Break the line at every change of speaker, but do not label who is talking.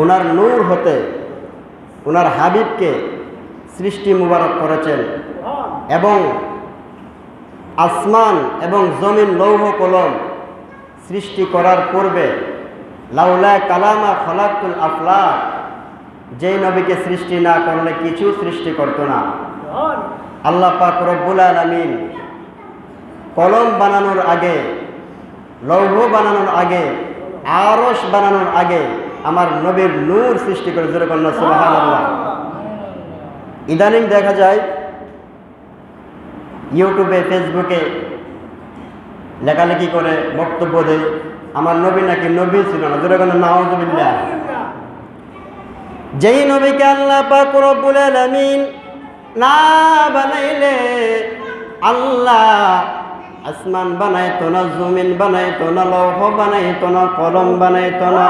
ওনার নূর হতে ওনার হাবিবকে সৃষ্টি মুবারক করেছেন এবং আসমান এবং জমিন লৌহ কলম সৃষ্টি করার পূর্বে লাউলা কালামা খলাকুল আফলাক, যেই নবীকে সৃষ্টি না করলে কিছু সৃষ্টি করতো না। আল্লাহ পাক রব্বুল আলামিন কলম বানানোর আগে, লৌহ বানানোর আগে, আরশ বানানোর আগে আমার নবীর নূর সৃষ্টি করে জোরে কন্যা সুবহানাল্লাহ। ইদানিং দেখা যায় ইউটিউবে, ফেসবুকে লেখালেখি করে বক্তব্য দেয় আমার নবী নাকি নবী ছিল না, জোরে কন্যা নাউযুবিল্লাহ। যেই নবীকে আল্লাহ পাক রব্বুল আলামিন না বানাইলে আল্লাহ আসমান বানাইতো না, জমিন বানাইতো না, লৌহ বানাইতো না, কলম বানাইতো না।